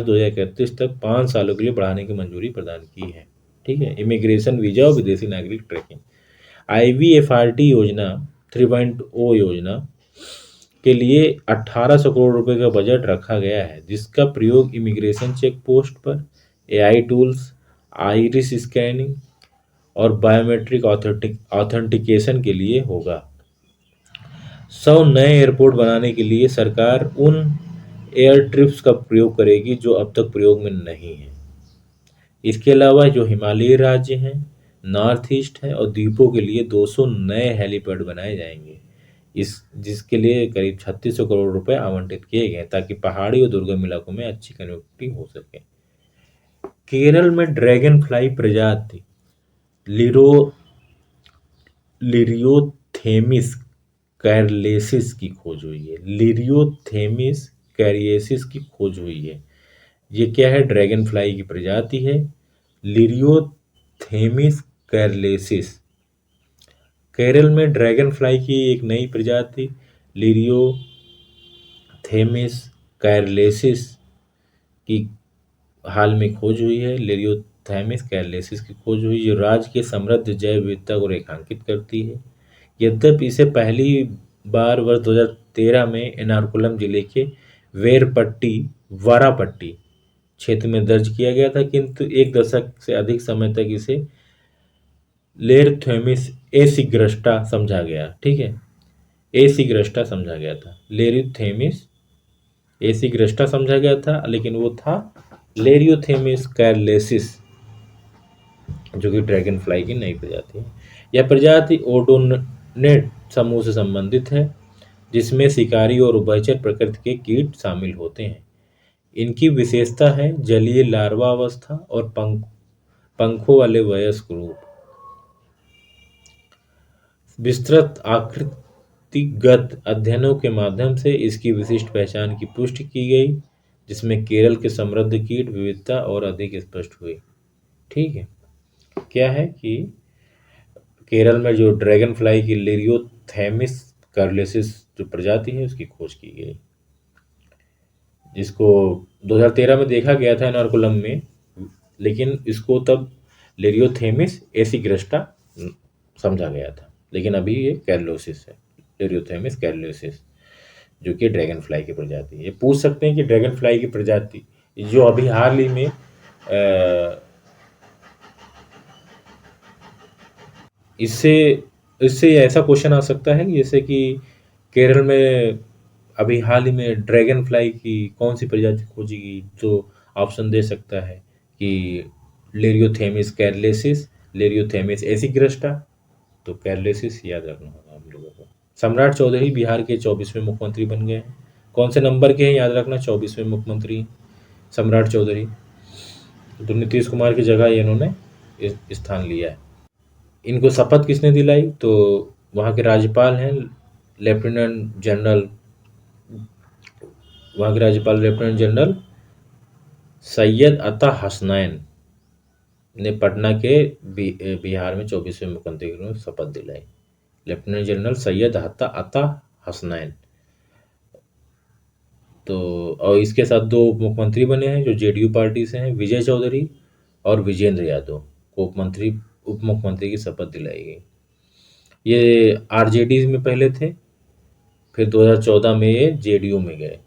2031 तक 5 सालों के लिए बढ़ाने की मंजूरी प्रदान की है। ठीक है, इमिग्रेशन वीजा और विदेशी नागरिक ट्रैकिंग IVFRT योजना 3.0 योजना के लिए 1800 करोड़ रुपए का बजट रखा गया है, जिसका प्रयोग इमिग्रेशन चेक पोस्ट पर AI टूल्स, आइरिस स्कैनिंग और बायोमेट्रिक ऑथेंटिकेशन के लिए होगा। 100 नए एयरपोर्ट बनाने के लिए सरकार उन एयर ट्रिप्स का प्रयोग करेगी जो अब तक प्रयोग में नहीं है। इसके अलावा जो हिमालयी राज्य हैं, नॉर्थ ईस्ट है और द्वीपों के लिए 200 नए हेलीपैड बनाए जाएंगे, जिसके लिए करीब 3600 करोड़ रुपए आवंटित किए गए ताकि पहाड़ी और दुर्गम इलाकों में अच्छी कनेक्टिविटी हो सके। केरल में ड्रैगन फ्लाई प्रजाति लिरियोथेमिस कैरलेसिस की खोज हुई है। लिरियोथेमिस कैरियसिस की खोज हुई है। ये क्या है? ड्रैगन फ्लाई की प्रजाति है लिरियोथेमिस कैरलेसिस। केरल में ड्रैगन फ्लाई की एक नई प्रजाति लिरियोथेमिस कैरलेसिस की हाल में खोज हुई है। लिरियोथेमिस कैरलेसिस की खोज हुई जो राज्य के समृद्ध जैव विविधता को रेखांकित करती है। यद्यपि इसे पहली बार वर्ष 2013 में एर्नाकुलम जिले के वारापट्टी क्षेत्र में दर्ज किया गया था, किंतु एक दशक से अधिक समय तक इसे लेरथेमिस एसिग्रस्टा समझा गया। ठीक है, एसिग्रस्टा समझा गया था, लेरिथेमिस एसिग्रस्टा समझा गया था, लेकिन वो था लेरियोथेमिस कैरलेसिस, जो कि ड्रैगन फ्लाई की नई प्रजाति है। यह प्रजाति ओडोनेट समूह से संबंधित है, जिसमें शिकारी और उभयचर प्रकृति के कीट शामिल होते हैं। इनकी विशेषता है जलीय लार्वा अवस्था और पंखों वाले वयस्क रूप। विस्तृत आकृतिगत अध्ययनों के माध्यम से इसकी विशिष्ट पहचान की पुष्टि की गई, जिसमें केरल के समृद्ध कीट विविधता और अधिक स्पष्ट हुई। ठीक है, क्या है कि केरल में जो ड्रैगन फ्लाई की लिरियोथेमिस कैरलेसिस जो प्रजाति है उसकी खोज की गई। इसको 2013 में देखा गया था एर्नाकुलम में, लेकिन इसको तब लेरियोथेमिस एसिग्रेस्टा समझा गया था, लेकिन अभी ये कैरलोसिस है, लेरियोथेमिस कैरलोसिस, जो कि ड्रैगन फ्लाई की प्रजाति है। ये पूछ सकते हैं कि ड्रैगन फ्लाई की प्रजाति जो अभी हाल ही में इससे इससे ऐसा क्वेश्चन आ सकता है कि जैसे कि केरल में अभी हाल ही में ड्रैगन फ्लाई की कौन सी प्रजाति खोजी गई, तो ऑप्शन दे सकता है कि लेरियोथेमिस कैरलेसिस, लेरियोथेमिस एसिग्रेस्टा। तो कैरलेसिस याद रखना होगा हम लोगों को। सम्राट चौधरी बिहार के 24वें मुख्यमंत्री बन गए हैं। कौन से नंबर के हैं याद रखना, 24वें मुख्यमंत्री सम्राट चौधरी। तो नीतीश कुमार की जगह ये इन्होंने स्थान लिया है। इनको शपथ किसने दिलाई, तो वहाँ के राज्यपाल हैं लेफ्टिनेंट जनरल, वहाँ के राज्यपाल लेफ्टिनेंट जनरल सैयद अता हसनैन ने पटना के बिहार में 24वें मुख्यमंत्री को शपथ दिलाई। लेफ्टिनेंट जनरल सैयद अता हसनैन। तो और इसके साथ दो उप मुख्यमंत्री बने हैं जो जेडीयू पार्टी से हैं, विजय चौधरी और विजेंद्र यादव को उप मुख्यमंत्री की शपथ दिलाई गई। ये आरजेडी में पहले थे, फिर 2014 में ये जेडीयू में गए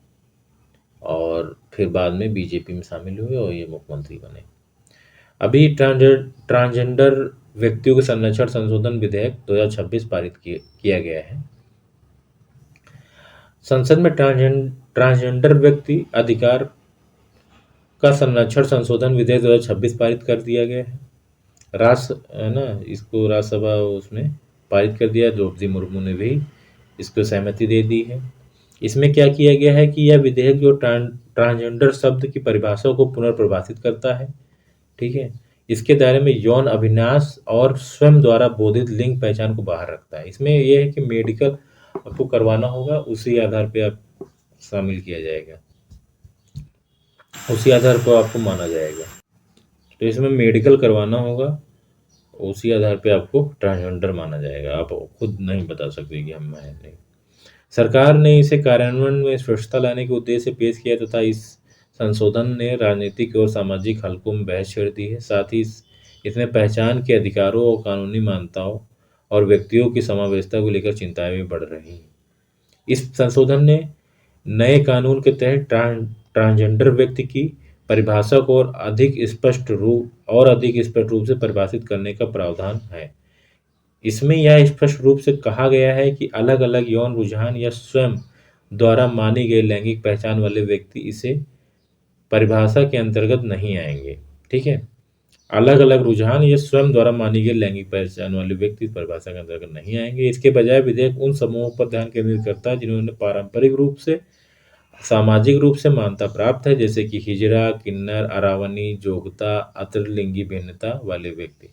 और फिर बाद में बीजेपी में शामिल हुए और ये मुख्यमंत्री बने। अभी ट्रांसजेंडर व्यक्तियों के संरक्षण संशोधन विधेयक 2026 पारित किया गया है। संसद में ट्रांसजेंडर व्यक्ति अधिकार का संरक्षण संशोधन विधेयक 2026 पारित कर दिया गया है। है ना, इसको राज्यसभा उसमें पारित कर दिया, द्रौपदी मुर्मू ने भी इसको सहमति दे दी है। इसमें क्या किया गया है कि यह विधेयक जो ट्रांसजेंडर शब्द की परिभाषा को पुनर्परिभाषित करता है, ठीक है, इसके दायरे में यौन अभिलाष और स्वयं द्वारा बोधित लिंग पहचान को बाहर रखता है। इसमें यह है कि मेडिकल आपको करवाना होगा, उसी आधार पे आप शामिल किया जाएगा, उसी आधार पर आपको माना जाएगा। तो इसमें मेडिकल करवाना होगा, उसी आधार पे आपको ट्रांसजेंडर माना जाएगा। आप खुद नहीं बता सकते कि हम हैं नहीं। सरकार ने इसे कार्यान्वयन में स्पष्टता लाने के उद्देश्य से पेश किया तथा इस संशोधन ने राजनीतिक और सामाजिक हलकों में बहस छेड़ दी है। साथ ही इसमें पहचान के अधिकारों और कानूनी मान्यताओं और व्यक्तियों की समावेशिता को लेकर चिंताएं भी बढ़ रही हैं। इस संशोधन ने नए कानून के तहत ट्रांसजेंडर व्यक्ति की परिभाषा को और अधिक स्पष्ट रूप से परिभाषित करने का प्रावधान है। इसमें यह स्पष्ट रूप से कहा गया है कि अलग अलग यौन रुझान या स्वयं द्वारा मानी गई लैंगिक पहचान वाले व्यक्ति इसे परिभाषा के अंतर्गत नहीं आएंगे। ठीक है, अलग अलग रुझान या स्वयं द्वारा मानी गई लैंगिक पहचान वाले व्यक्ति परिभाषा के अंतर्गत नहीं आएंगे। इसके बजाय विधेयक उन समूहों पर ध्यान केंद्रित करता है जिन्होंने पारंपरिक रूप से सामाजिक रूप से मान्यता प्राप्त है, जैसे कि हिजड़ा, किन्नर, अरावनी, जोगता, अतरलिंगी भिन्नता वाले व्यक्ति।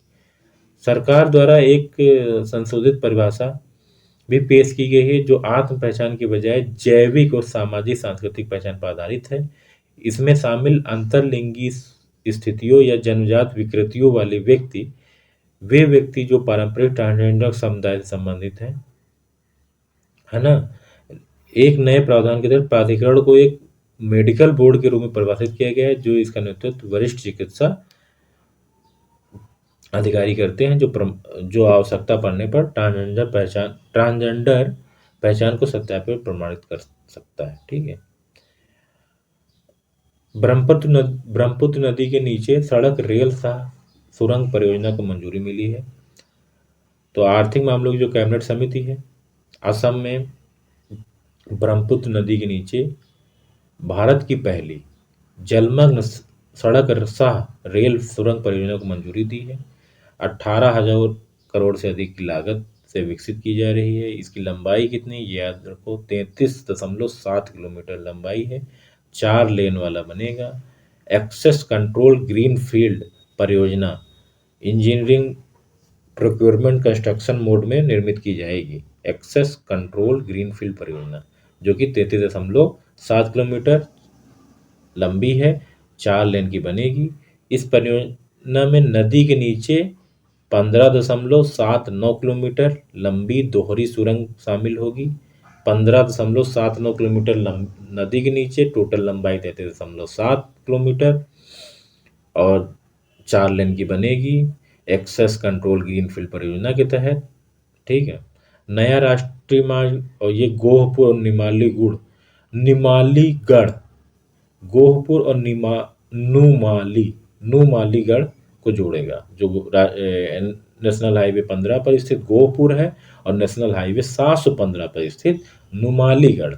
सरकार द्वारा एक संशोधित परिभाषा भी पेश की गई है जो आत्म पहचान के बजाय जैविक और सामाजिक सांस्कृतिक पहचान पर आधारित है। इसमें शामिल अंतरलिंगी स्थितियों या जन्मजात विकृतियों वाले व्यक्ति वे व्यक्ति जो पारंपरिक ट्रांसजेंडर समुदाय से संबंधित हैं, है ना। एक नए प्रावधान के तहत प्राधिकरण को एक मेडिकल बोर्ड के रूप में परिभाषित किया गया है जो इसका नेतृत्व वरिष्ठ चिकित्सा अधिकारी करते हैं जो आवश्यकता पड़ने पर ट्रांसजेंडर पहचान को सत्यापित प्रमाणित कर सकता है। ठीक है, ब्रह्मपुत्र नदी के नीचे सड़क रेल सह सुरंग परियोजना को मंजूरी मिली है। तो आर्थिक मामलों की जो कैबिनेट समिति है, असम में ब्रह्मपुत्र नदी के नीचे भारत की पहली जलमग्न सड़क सह रेल सुरंग परियोजना को मंजूरी दी है। 18,000 करोड़ से अधिक की लागत से विकसित की जा रही है। इसकी लंबाई कितनी, याद रखो, 33.7 किलोमीटर लंबाई है। 4 लेन वाला बनेगा। एक्सेस कंट्रोल ग्रीन फील्ड परियोजना इंजीनियरिंग प्रोक्योरमेंट कंस्ट्रक्शन मोड में निर्मित की जाएगी। एक्सेस कंट्रोल ग्रीन फील्ड परियोजना जो कि 33.7 किलोमीटर लंबी है, 4 लेन की बनेगी। इस परियोजना में नदी के नीचे 15.79 किलोमीटर लंबी दोहरी सुरंग शामिल होगी। 15.79 किलोमीटर नदी के नीचे, टोटल लंबाई 33.7 किलोमीटर, और 4 लेन की बनेगी, एक्सेस कंट्रोल ग्रीनफील्ड परियोजना के तहत। ठीक है। नया राष्ट्रीय मार्ग, और ये गोहपुर और निमालीगढ़, गोहपुर और नुमालीगढ़ को जोड़ेगा, जो नेशनल हाईवे 15 पर स्थित गोहपुर है, और नेशनल हाईवे 715 पर स्थित नुमालीगढ़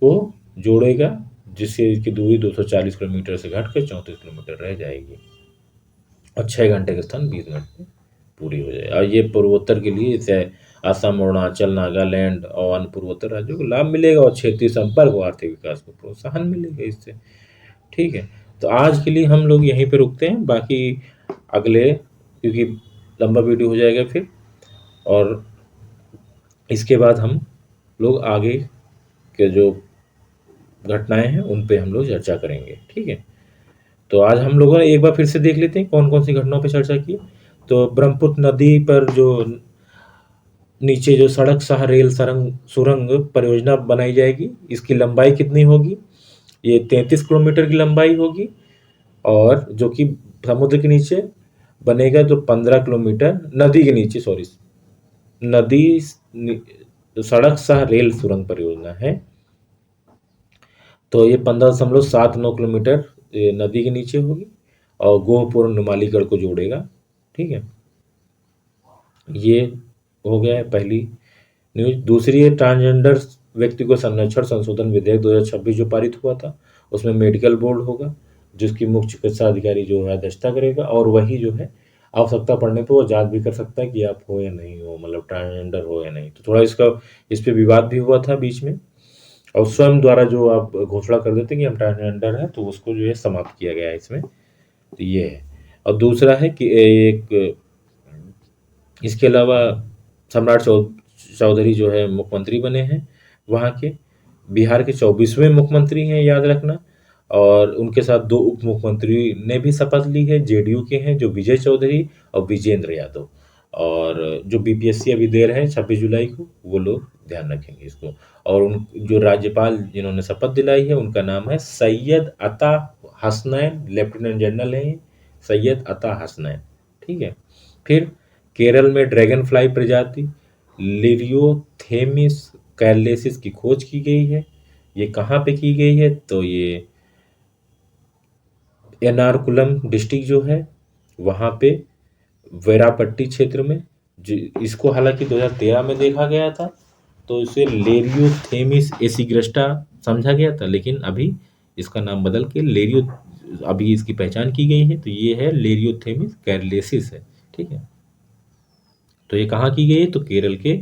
को जोड़ेगा, जिससे इसकी दूरी 240 किलोमीटर से घटकर 34 किलोमीटर रह जाएगी, और 6 घंटे के स्थान 20 मिनट में पूरी हो जाए। और ये पूर्वोत्तर के लिए, इसे असम, अरुणाचल, नागालैंड और अन्य पूर्वोत्तर राज्यों को लाभ मिलेगा, और क्षेत्रीय संपर्क और आर्थिक विकास को प्रोत्साहन मिलेगा इससे। ठीक है। तो आज के लिए हम लोग यहीं पे रुकते हैं, बाकी अगले, क्योंकि लंबा वीडियो हो जाएगा फिर, और इसके बाद हम लोग आगे के जो घटनाएं हैं उन पे हम लोग चर्चा करेंगे। ठीक है। तो आज हम लोगों ने एक बार फिर से देख लेते हैं कौन कौन सी घटनाओं पर चर्चा की। तो ब्रह्मपुत्र नदी पर जो नीचे जो सड़क सह रेल सुरंग परियोजना बनाई जाएगी, इसकी लंबाई कितनी होगी? ये 33 किलोमीटर की लंबाई होगी, और जो कि समुद्र के नीचे बनेगा, तो 15 किलोमीटर नदी के नीचे, सॉरी, नदी सड़क सह रेल सुरंग परियोजना है। तो ये 15.79 किलोमीटर नदी के नीचे होगी, और गोहपुर नुमालीगढ़ को जोड़ेगा। ठीक है। ये हो गया है पहली न्यूज। दूसरी है, ट्रांसजेंडर व्यक्ति को संरक्षण संशोधन विधेयक 2026 जो पारित हुआ था, उसमें मेडिकल बोर्ड होगा, जिसकी मुख्य चिकित्सा अधिकारी जो है अध्यक्षता करेगा, और वही जो है आवश्यकता पड़ने पर वो जांच भी कर सकता है कि आप हो या नहीं हो, मतलब ट्रांसजेंडर हो या नहीं। तो थोड़ा इस पे विवाद भी हुआ था बीच में, और स्वयं द्वारा जो आप घोषणा कर देते हैं कि हम ट्रांसजेंडर हैं, तो उसको जो है समाप्त किया गया है इसमें। तो ये है। और दूसरा है कि एक, इसके अलावा सम्राट चौधरी जो है मुख्यमंत्री बने हैं वहाँ के, बिहार के 24वें मुख्यमंत्री हैं, याद रखना। और उनके साथ 2 उप मुख्यमंत्री ने भी शपथ ली है, जेडीयू के हैं, जो विजय चौधरी और विजेंद्र यादव। और जो बीपीएससी अभी दे रहे हैं 26 जुलाई को, वो लोग ध्यान रखेंगे इसको। और उन जो राज्यपाल जिन्होंने शपथ दिलाई है, उनका नाम है सैयद अता हसनैन, लेफ्टिनेंट जनरल है सैयद अता हसनैन। ठीक है। फिर केरल में ड्रैगन फ्लाई प्रजाति लिरियोथेमिस कैरलेसिस की खोज की गई है। ये कहाँ पे की गई है? तो ये एर्नाकुलम डिस्ट्रिक्ट जो है वहाँ पे वेरापट्टी क्षेत्र में, जो इसको हालांकि 2013 में देखा गया था, तो इसे लेरियोथेमिस एसिग्रेस्टा समझा गया था, लेकिन अभी इसका नाम बदल के अभी इसकी पहचान की गई है, तो ये है लेरियोथेमिस कैरलेसिस है। ठीक है। तो ये कहाँ की गई है? तो केरल के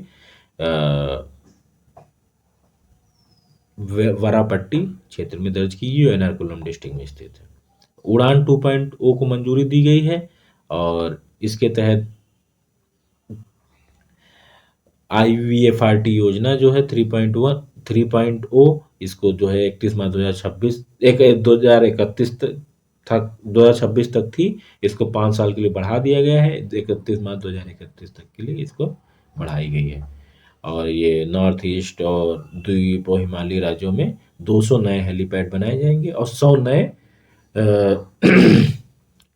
वरापट्टी क्षेत्र में दर्ज की गई, एर्नाकुलम डिस्ट्रिक्ट में स्थित है। उड़ान 2.0 को मंजूरी दी गई है, और इसके तहत IVFRT योजना जो है 3.0, इसको जो है 31 मार्च 2031 तक थी, इसको 5 साल के लिए बढ़ा दिया गया है, 31 मार्च 2031 तक के लिए इसको बढ़ाई गई है। और ये नॉर्थ ईस्ट और द्वीप और हिमालयी राज्यों में 200 नए हेलीपैड बनाए जाएंगे, और 100 नए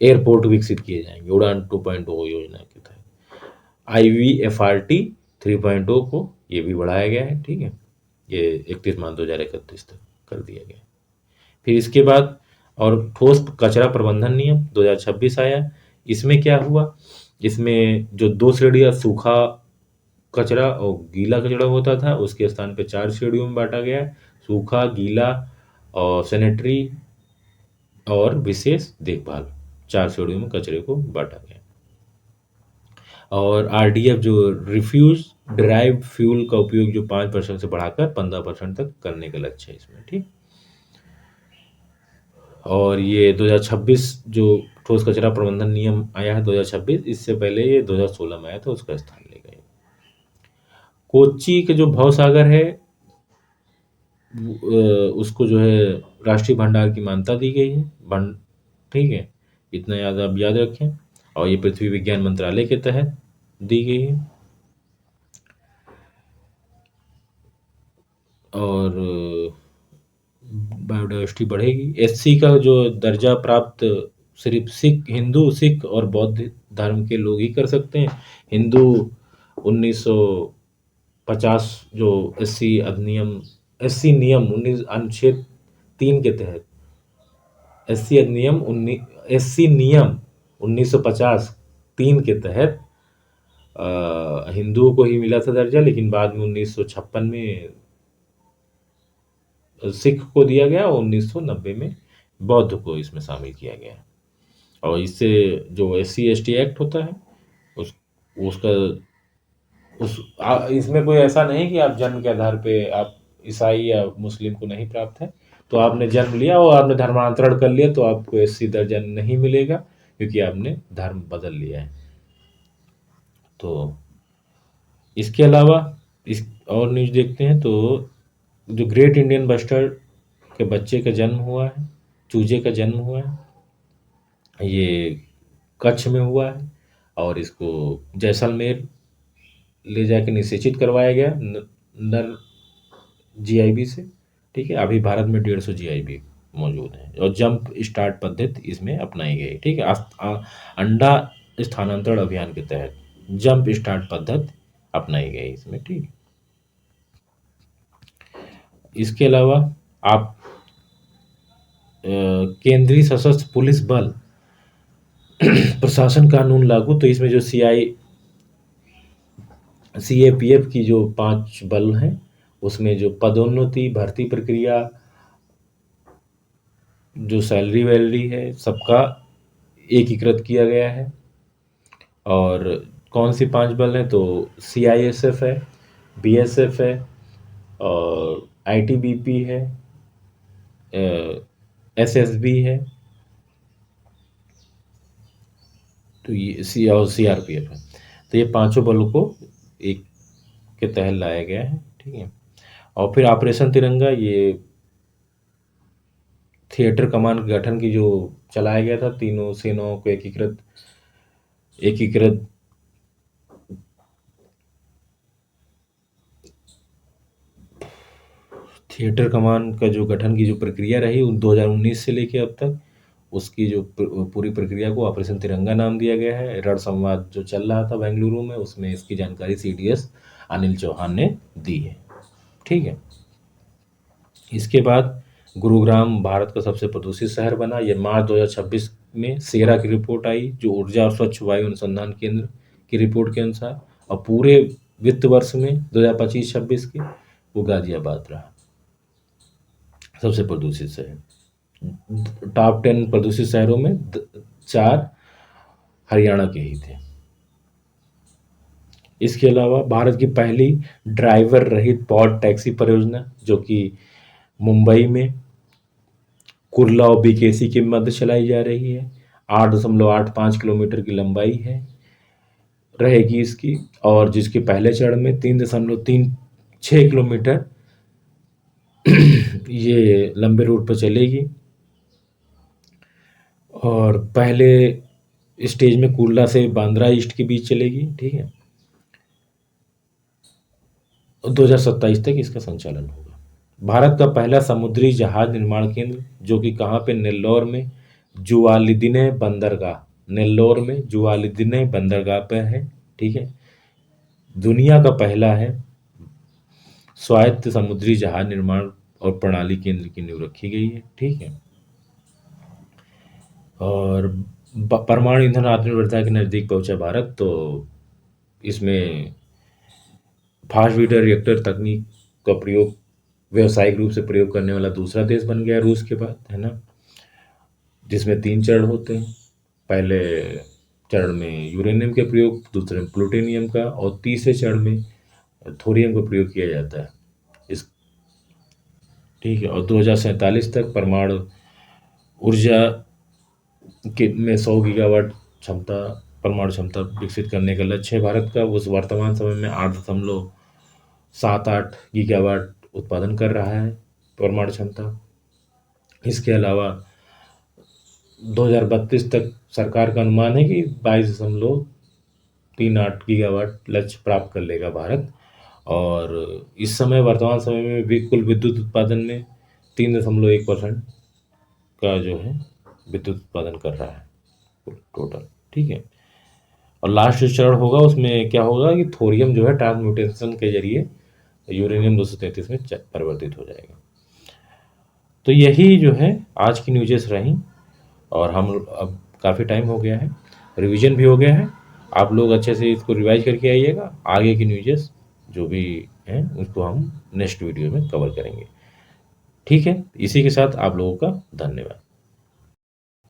एयरपोर्ट विकसित किए जाएंगे उड़ान 2.0 योजना के तहत। IVFRT 3.0 को ये भी बढ़ाया गया है। ठीक है। ये 31 मार्च 2031 तक कर दिया गया। फिर इसके बाद और ठोस कचरा प्रबंधन नियम 2026 आया। इसमें क्या हुआ? इसमें जो 2 श्रेणियां सूखा कचरा और गीला कचरा होता था, उसके स्थान पे 4 श्रेणियों में बांटा गया है, सूखा, गीला और सैनिटरी और विशेष देखभाल, 4 श्रेणियों में कचरे को बांटा गया। और RDF जो रिफ्यूज ड्राइव फ्यूल का उपयोग जो 5% से बढ़ाकर 15% तक करने का लक्ष्य है इसमें। ठीक। और ये 2026 जो ठोस कचरा प्रबंधन नियम आया है 2026, इससे पहले ये 2016 में आया था, उसका स्थान ले गए। कोच्चि के जो भवसागर है उसको जो है राष्ट्रीय भंडार की मान्यता दी गई है। ठीक है। इतना आप याद रखें। और ये पृथ्वी विज्ञान मंत्रालय के तहत दी गई है। और बायोडाइवर्सिटी बढ़ेगी। एससी का जो दर्जा प्राप्त सिर्फ हिंदू, सिख और बौद्ध धर्म के लोग ही कर सकते हैं। हिंदू 1950 जो एससी अधिनियम, एससी नियम 19 अनुच्छेद 3 के तहत, एससी अधिनियम 1950 3 के तहत हिंदुओं को ही मिला था दर्जा, लेकिन बाद में 1956 में सिख को दिया गया और 1990 में बौद्ध को इसमें शामिल किया गया। और इससे जो एससी एसटी एक्ट होता है उस उसका इसमें कोई ऐसा नहीं कि आप जन्म के आधार पे आप ईसाई या मुस्लिम को नहीं प्राप्त है। तो आपने जन्म लिया और आपने धर्मांतरण कर लिया तो आपको एससी दर्जा नहीं मिलेगा, क्योंकि आपने धर्म बदल लिया है। तो इसके अलावा इस और न्यूज देखते हैं तो जो ग्रेट इंडियन बस्टर्ड के बच्चे का जन्म हुआ है, चूजे का जन्म हुआ है, ये कच्छ में हुआ है और इसको जैसलमेर ले जाके निषेचित करवाया गया नर जीआईबी से। ठीक है, अभी भारत में 150 जीआईबी मौजूद है और जंप स्टार्ट पद्धति इसमें अपनाई गई। ठीक है, अंडा स्थानांतरण अभियान के तहत जंप स्टार्ट पद्धति अपनाई गई इसमें। ठीक, इसके अलावा आप केंद्रीय सशस्त्र पुलिस बल प्रशासन कानून लागू, तो इसमें जो सीएपीएफ की जो 5 बल हैं उसमें जो पदोन्नति, भर्ती प्रक्रिया, जो सैलरी वैलरी है सबका एकीकृत किया गया है। और कौन सी 5 बल हैं तो सीआईएसएफ है, बीएसएफ है और आईटीबीपी है, एसएसबी है, तो ये सीआरपीएफ है। तो ये 5 बलों को एक के तहत लाया गया है। ठीक है, और फिर ऑपरेशन तिरंगा ये थिएटर कमान गठन की जो चलाया गया था, तीनों सेनाओं को एकीकृत थिएटर कमान का जो गठन की जो प्रक्रिया रही 2019 से लेके अब तक, उसकी जो पूरी प्रक्रिया को ऑपरेशन तिरंगा नाम दिया गया है। रण संवाद जो चल रहा था बेंगलुरु में, उसमें इसकी जानकारी सीडीएस अनिल चौहान ने दी है। ठीक है, इसके बाद गुरुग्राम भारत का सबसे प्रदूषित शहर बना। ये मार्च 2026 में सेरा की रिपोर्ट आई, जो ऊर्जा और स्वच्छ वायु अनुसंधान केंद्र की रिपोर्ट के अनुसार, और पूरे वित्त वर्ष में 2025-26 के वो गाजियाबाद रहा सबसे प्रदूषित शहर। टॉप 10 प्रदूषित शहरों में 4 हरियाणा के ही थे। इसके अलावा भारत की पहली ड्राइवर रहित पॉड टैक्सी परियोजना, जो कि मुंबई में कुर्ला और बीकेसी के मध्य चलाई जा रही है, 8.85 किलोमीटर की लंबाई है रहेगी इसकी, और जिसके पहले चरण में 3.36 किलोमीटर ये लंबे रूट पर चलेगी। और पहले स्टेज में कुर्ला से बांद्रा ईस्ट के बीच चलेगी। ठीक है, 2027 तक इसका संचालन होगा। भारत का पहला समुद्री जहाज निर्माण केंद्र, जो कि कहाँ पे, नेल्लौर में जुवालिदिने बंदरगाह, नेल्लौर में जुवालिदिने बंदरगाह पे है। ठीक है, दुनिया का पहला है स्वायत्त समुद्री जहाज निर्माण और प्रणाली केंद्र की नींव रखी गई है। ठीक है, और परमाणु ईंधन आत्मनिर्भरता के नज़दीक पहुंचा भारत, तो इसमें फास्ट ब्रीडर रिएक्टर तकनीक का प्रयोग व्यावसायिक रूप से प्रयोग करने वाला दूसरा देश बन गया रूस के बाद, है ना, जिसमें 3 चरण होते हैं। पहले चरण में यूरेनियम के प्रयोग, दूसरे में प्लूटोनियम का, और तीसरे चरण में थोरियम का प्रयोग किया जाता है इस। ठीक है, और 2047 तक परमाणु ऊर्जा के में 100 गीगावाट क्षमता, परमाणु क्षमता विकसित करने का लक्ष्य है भारत का। उस वर्तमान समय में 8.78 गीगावाट उत्पादन कर रहा है परमाणु क्षमता। इसके अलावा 2032 तक सरकार का अनुमान है कि 22.38 गीगावाट लक्ष्य प्राप्त कर लेगा भारत। और इस समय वर्तमान समय में भी कुल विद्युत उत्पादन में 3.1% का जो है विद्युत उत्पादन कर रहा है कुल टोटल, ठीक है। और लास्ट जो चरण होगा उसमें क्या होगा कि थोरियम जो है ट्रांसम्यूटेशन के जरिए यूरेनियम 233 में परिवर्तित हो जाएगा। तो यही जो है आज की न्यूज़ेस रहीं, और हम अब काफ़ी टाइम हो गया है, रिवीजन भी हो गया है। आप लोग अच्छे से इसको रिवाइज करके आइएगा। आगे की न्यूज़ेस जो भी हैं उसको हम नेक्स्ट वीडियो में कवर करेंगे, ठीक है। इसी के साथ आप लोगों का धन्यवाद।